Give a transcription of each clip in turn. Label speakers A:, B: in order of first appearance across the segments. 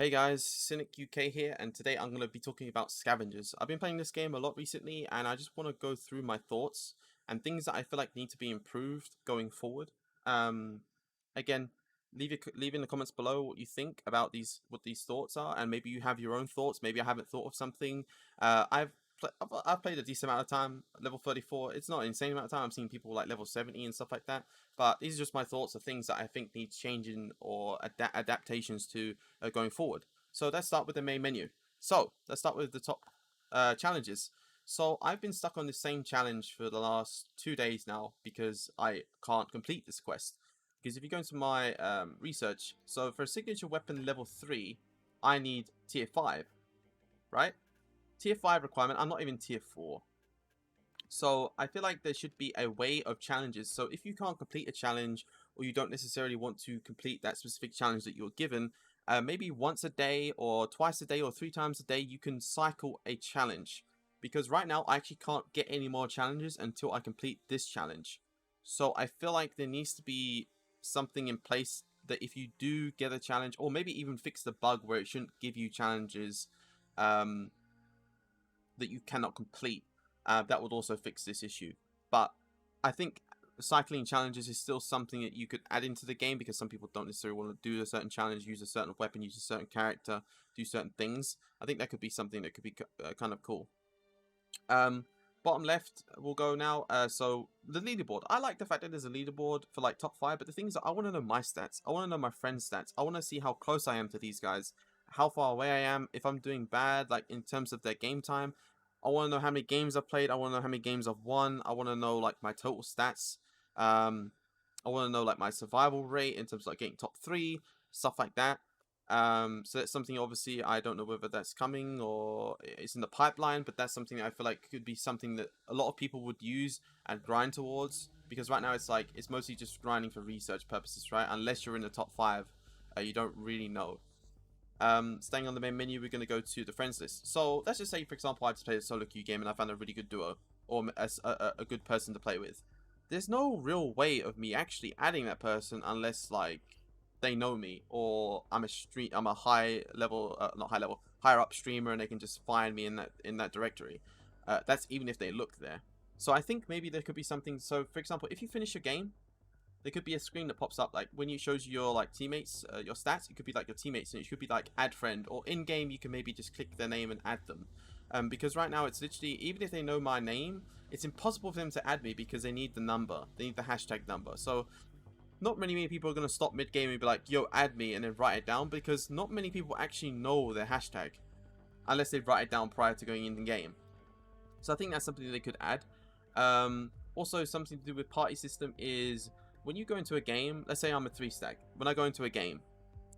A: Hey guys, Cynic UK here, and today I'm going to be talking about Scavengers. I've been playing this game a lot recently, and I just want to go through my thoughts and things that I feel like need to be improved going forward. Um, Again, leave in the comments below what you think about what these thoughts are, and maybe you have your own thoughts. Maybe I haven't thought of something. I've played a decent amount of time, level 34. It's not an insane amount of time. I've seen people like level 70 and stuff like that. But these are just my thoughts of things that I think needs changing or adaptations to going forward. So let's start with the main menu. So let's start with the top challenges. So I've been stuck on the same challenge for the last 2 days now because I can't complete this quest. Because if you go into my research, so for a signature weapon level 3, I need tier 5, right? Tier 5 requirement, I'm not even tier 4. So I feel like there should be a way of challenges. So if you can't complete a challenge or you don't necessarily want to complete that specific challenge that you're given, maybe once a day or twice a day or 3 times a day, you can cycle a challenge. Because right now I actually can't get any more challenges until I complete this challenge. So I feel like there needs to be something in place that if you do get a challenge, or maybe even fix the bug where it shouldn't give you challenges that you cannot complete, that would also fix this issue. But I think cycling challenges is still something that you could add into the game because some people don't necessarily want to do a certain challenge, use a certain weapon, use a certain character, do certain things. I think that could be something that could be kind of cool. Bottom left, we'll go now. So the leaderboard. I like the fact that there's a leaderboard for like top 5, but the thing is that I want to know my stats. I want to know my friends' stats. I want to see how close I am to these guys, how far away I am, if I'm doing bad, like in terms of their game time. I want to know how many games I've played. I want to know how many games I've won. I want to know like my total stats. I want to know like my survival rate in terms of like getting top 3, stuff like that. So that's something obviously I don't know whether that's coming or it's in the pipeline, but that's something that I feel like could be something that a lot of people would use and grind towards, because right now it's like it's mostly just grinding for research purposes, right? Unless you're in the top 5, you don't really know. Staying on the main menu, we're going to go to the friends list. So let's just say, for example, I just played a solo queue game and I found a really good duo or a good person to play with. There's no real way of me actually adding that person unless like they know me or I'm a high level, not high level, higher up streamer, and they can just find me in that directory. That's even if they look there. So I think maybe there could be something. So for example, if you finish your game, there could be a screen that pops up like when you shows you your like teammates, your stats. It could be like your teammates, and it could be like add friend, or in game you can maybe just click their name and add them. Because right now it's literally, even if they know my name, it's impossible for them to add me because they need the number, they need the hashtag number. So not many people are going to stop mid game and be like, yo, add me, and then write it down, because not many people actually know their hashtag unless they write it down prior to going in the game. So I think that's something that they could add. Also, something to do with party system is when you go into a game, let's say I'm a 3-stack. When I go into a game,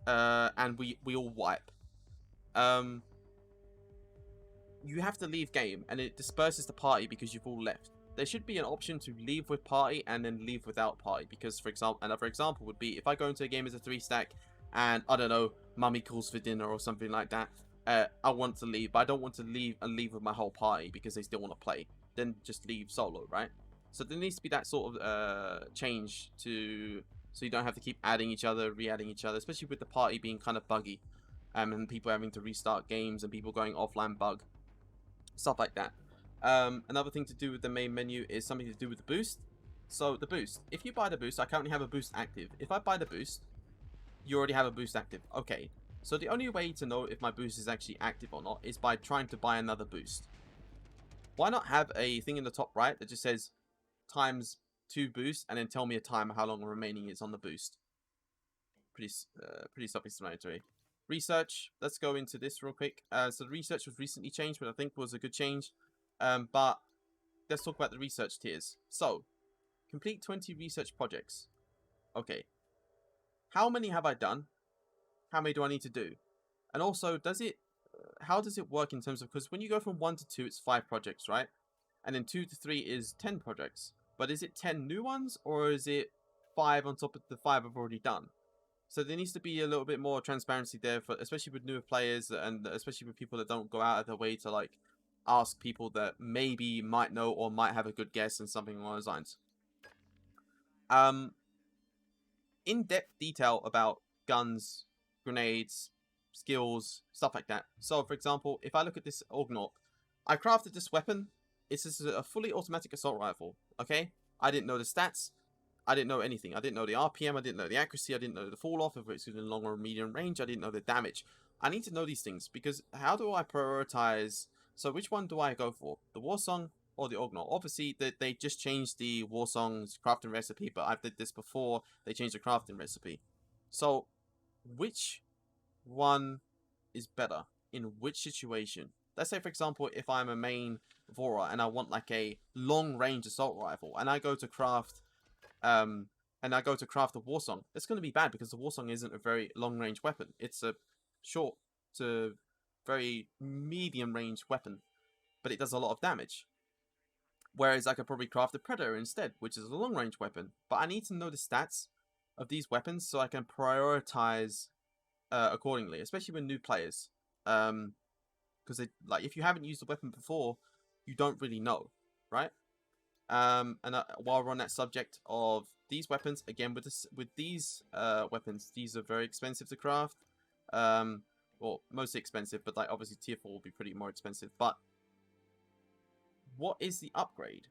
A: and we all wipe, um, you have to leave game, and it disperses the party because you've all left. There should be an option to leave with party and then leave without party, because for example, another example would be if I go into a game as a 3-stack, and I don't know, mummy calls for dinner or something like that. I want to leave, but I don't want to leave and leave with my whole party because they still want to play. Then just leave solo, right? So there needs to be that sort of change to, so you don't have to keep adding each other, re-adding each other, especially with the party being kind of buggy, and people having to restart games and people going offline bug, stuff like that. Another thing to do with the main menu is something to do with the boost. So the boost, if you buy the boost, I currently have a boost active. If I buy the boost, you already have a boost active. Okay, so the only way to know if my boost is actually active or not is by trying to buy another boost. Why not have a thing in the top right that just says times 2 boost and then tell me a time how long remaining is on the boost? Pretty self-explanatory. Research, let's go into this real quick. So the research was recently changed, but I think was a good change. But let's talk about the research tiers. So, complete 20 research projects. Okay. How many have I done? How many do I need to do? And also, how does it work in terms of, because when you go from 1 to 2, it's 5 projects, right? And then 2 to 3 is 10 projects. But is it 10 new ones, or is it 5 on top of the 5 I've already done? So there needs to be a little bit more transparency there, for especially with newer players, and especially with people that don't go out of their way to like ask people that maybe might know or might have a good guess and something along those lines. In-depth detail about guns, grenades, skills, stuff like that. So, for example, if I look at this Orgnaut, I crafted this weapon. It's just a fully automatic assault rifle, okay? I didn't know the stats. I didn't know anything. I didn't know the RPM. I didn't know the accuracy. I didn't know the fall off, if it's in long or medium range. I didn't know the damage. I need to know these things because how do I prioritize? So which one do I go for? The Warsong or the Orgnaut? Obviously, they just changed the Warsong's crafting recipe, but I've did this before. They changed the crafting recipe. So which one is better in which situation? Let's say, for example, if I'm a main Vora and I want like a long range assault rifle and I go to craft the Warsong, it's going to be bad because the Warsong isn't a very long range weapon. It's a short to very medium range weapon, but it does a lot of damage. Whereas I could probably craft the Predator instead, which is a long range weapon. But I need to know the stats of these weapons so I can prioritize accordingly, especially with new players. Because like if you haven't used the weapon before, you don't really know, right? And while we're on that subject of these weapons, again with these weapons, these are very expensive to craft. Well, mostly expensive, but like obviously tier 4 will be pretty more expensive. But what is the upgrade?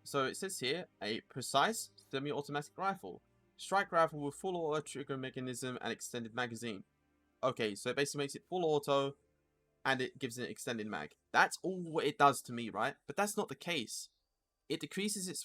A: So it says here a precise semi-automatic rifle, strike rifle with full auto trigger mechanism and extended magazine. Okay, so it basically makes it full auto, and it gives it an extended mag. That's all what it does to me, right? But that's not the case. It decreases its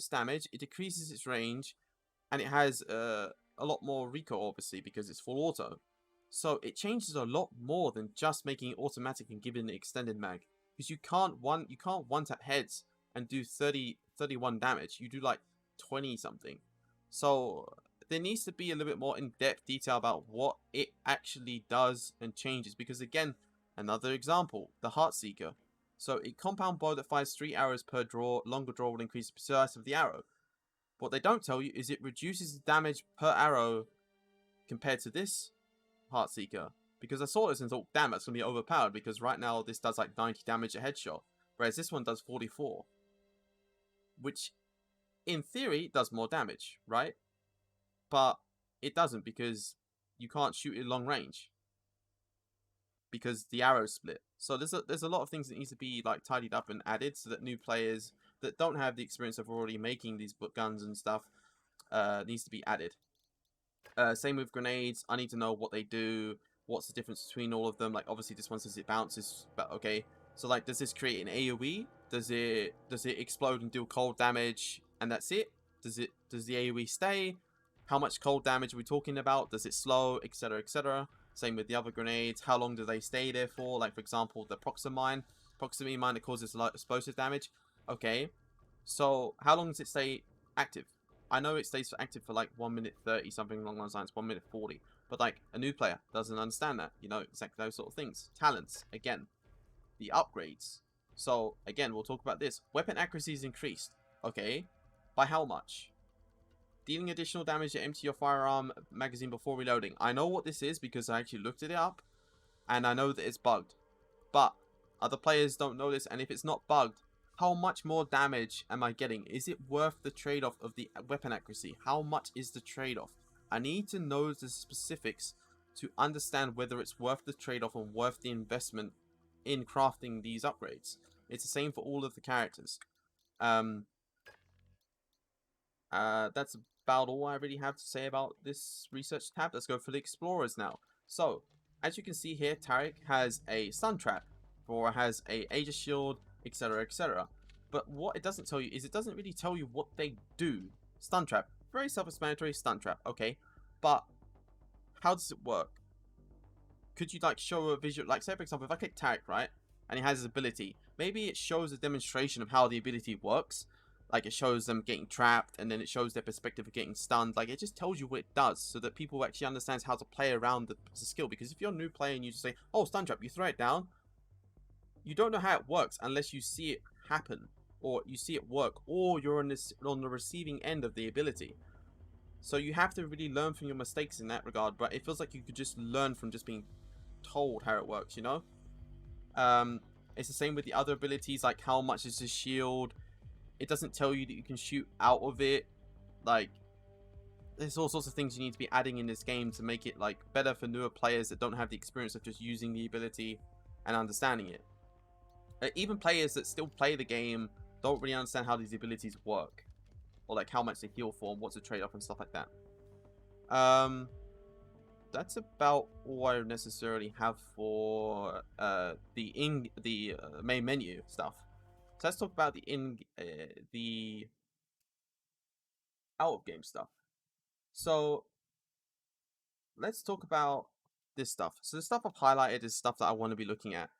A: damage, it decreases its range, and it has a lot more recoil, obviously, because it's full auto. So it changes a lot more than just making it automatic and giving it extended mag. Because you can't one tap heads and do 31 damage. You do like 20 something. So there needs to be a little bit more in-depth detail about what it actually does and changes. Because again, another example, the Heartseeker. So a compound bow that fires 3 arrows per draw. Longer draw will increase the precise of the arrow. What they don't tell you is it reduces the damage per arrow compared to this Heartseeker. Because I saw this and thought, damn, that's going to be overpowered. Because right now this does like 90 damage a headshot. Whereas this one does 44. Which, in theory, does more damage, right? But it doesn't because you can't shoot it long range. Because the arrows split. So there's a lot of things that needs to be like tidied up and added so that new players that don't have the experience of already making these guns and stuff needs to be added. Same with grenades. I need to know what they do. What's the difference between all of them? Like obviously this one says it bounces, but okay. So like, does this create an AoE? Does it explode and deal cold damage and that's it? Does the AoE stay? How much cold damage are we talking about? Does it slow, etc., etc.? Same with the other grenades. How long do they stay there for? Like for example, the proximity mine that causes a lot of explosive damage. Okay, so how long does it stay active? I know it stays active for like 1 minute 30, something along those lines, 1 minute 40. But like a new player doesn't understand that, you know, exactly those sort of things. Talents, again, the upgrades. So again, we'll talk about this. Weapon accuracy is increased. Okay, by how much? Dealing additional damage to empty your firearm magazine before reloading. I know what this is because I actually looked it up, and I know that it's bugged. But other players don't know this, and if it's not bugged, how much more damage am I getting? Is it worth the trade-off of the weapon accuracy? How much is the trade-off? I need to know the specifics to understand whether it's worth the trade-off and worth the investment in crafting these upgrades. It's the same for all of the characters. That's about all I really have to say about this research tab. Let's go for the explorers now. So, as you can see here, Tarek has a stun trap, or has a Aegis shield, etc., etc. But what it doesn't tell you is it doesn't really tell you what they do. Stun trap, very self-explanatory. Stun trap, okay, but how does it work? Could you like show a visual? Like say for example, if I click Tarek, right, and he has his ability, maybe it shows a demonstration of how the ability works. Like it shows them getting trapped, and then it shows their perspective of getting stunned. Like it just tells you what it does, so that people actually understand how to play around the skill. Because if you're a new player and you just say, "Oh, stun trap," you throw it down, you don't know how it works unless you see it happen, or you see it work, or you're on the receiving end of the ability. So you have to really learn from your mistakes in that regard. But it feels like you could just learn from just being told how it works, you know. It's the same with the other abilities, like how much is the shield. It doesn't tell you that you can shoot out of it. Like, there's all sorts of things you need to be adding in this game to make it like better for newer players that don't have the experience of just using the ability and understanding it. Even players that still play the game don't really understand how these abilities work, or like how much they heal for, and what's the trade-off and stuff like that. That's about all I necessarily have for the main menu stuff. So let's talk about the out of game stuff. So let's talk about this stuff. So the stuff I've highlighted is stuff that I want to be looking at.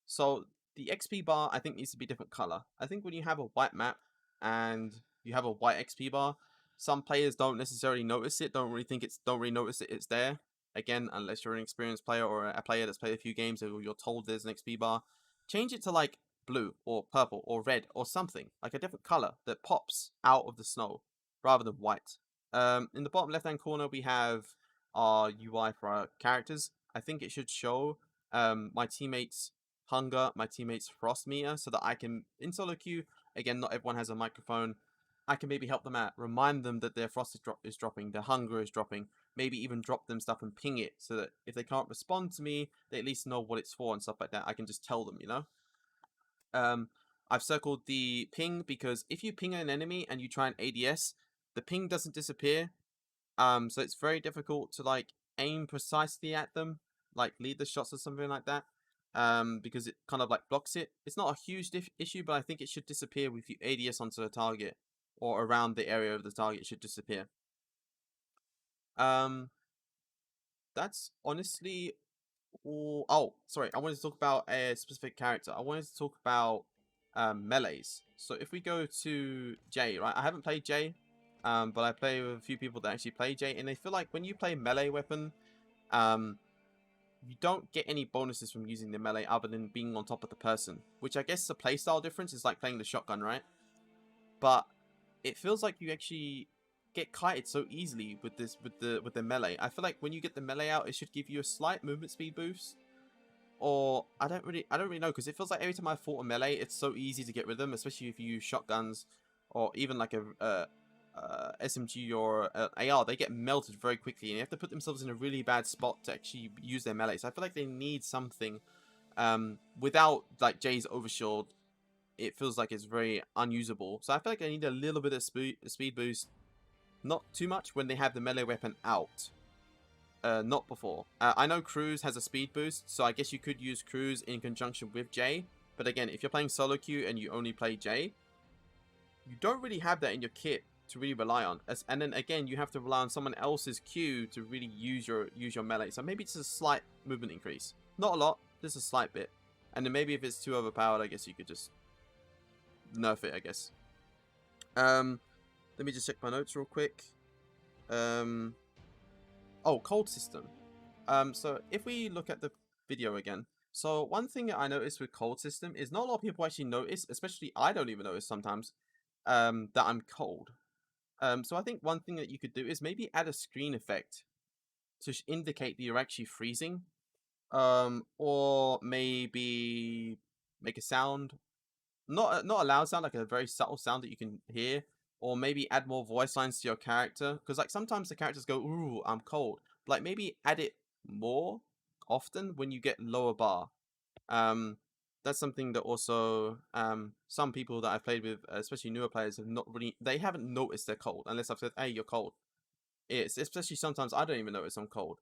A: So the XP bar I think needs to be different color. I think when you have a white map and you have a white XP bar, some players don't necessarily notice it, don't really notice it's there. Again, unless you're an experienced player or a player that's played a few games and you're told there's an XP bar, change it to like blue or purple or red or something, like a different color that pops out of the snow rather than white. In the bottom left hand corner we have our UI for our characters. I think it should show my teammates hunger, my teammates frost meter, so that I can, in solo queue, again, not everyone has a microphone, I can maybe help them out, remind them that their frost is dropping, their hunger is dropping, maybe even drop them stuff and ping it, so that if they can't respond to me, they at least know what it's for and stuff like that. I can just tell them, you know? I've circled the ping because if you ping an enemy and you try an ADS, the ping doesn't disappear, so it's very difficult to like aim precisely at them, like lead the shots or something like that, because it kind of like blocks it. It's not a huge issue, but I think it should disappear if you ADS onto the target or around the area of the target. It should disappear. That's honestly all. Oh, sorry, I wanted to talk about a specific character. I wanted to talk about melees. So if we go to Jay, right? I haven't played Jay. But I play with a few people that actually play Jay, and they feel like when you play melee weapon, you don't get any bonuses from using the melee other than being on top of the person, which I guess is a playstyle difference. Is like playing the shotgun, right? But it feels like you actually get kited so easily with this with the melee. I feel like when you get the melee out, it should give you a slight movement speed boost. Or I don't really know, because it feels like every time I fought a melee, it's so easy to get rid of them, especially if you use shotguns or even like a SMG or AR. They get melted very quickly, and you have to put themselves in a really bad spot to actually use their melee. So I feel like they need something. Without like Jay's overshield, it feels like it's very unusable. So I feel like they need a little bit of speed boost, not too much when they have the melee weapon out. Not before. I know Cruise has a speed boost, so I guess you could use Cruise in conjunction with Jay. But again, if you're playing solo queue and you only play Jay, you don't really have that in your kit to really rely on. And then again, you have to rely on someone else's queue to really use your melee. So maybe it's a slight movement increase. Not a lot, just a slight bit. And then maybe if it's too overpowered, I guess you could just nerf it, I guess. Let me just check my notes real quick. Oh, cold system. So if we look at the video again, so one thing that I noticed with cold system is not a lot of people actually notice, especially I don't even notice sometimes, that I'm cold. So I think one thing that you could do is maybe add a screen effect to indicate that you're actually freezing. Or maybe make a sound, not a loud sound, like a very subtle sound that you can hear. Or maybe add more voice lines to your character, because like sometimes the characters go, "Ooh, I'm cold." But, like maybe add it more often when you get lower bar. That's something that also some people that I've played with, especially newer players, they haven't noticed they're cold unless I've said, "Hey, you're cold." It's especially sometimes I don't even notice I'm cold.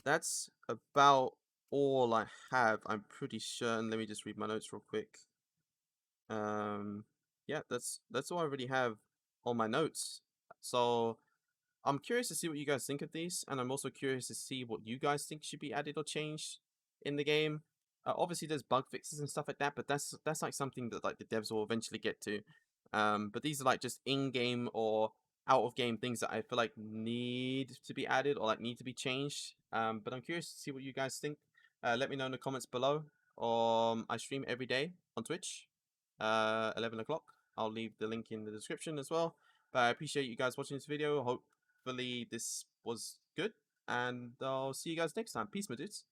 A: That's about all I have, I'm pretty sure. And let me just read my notes real quick. Yeah, that's all I really have on my notes. So I'm curious to see what you guys think of these, and I'm also curious to see what you guys think should be added or changed in the game. Obviously, there's bug fixes and stuff like that, but that's like something that like the devs will eventually get to. But these are like just in-game or out-of-game things that I feel like need to be added or like need to be changed. But I'm curious to see what you guys think. Let me know in the comments below. I stream every day on Twitch, 11 o'clock. I'll leave the link in the description as well. But I appreciate you guys watching this video. Hopefully this was good, and I'll see you guys next time. Peace, my dudes.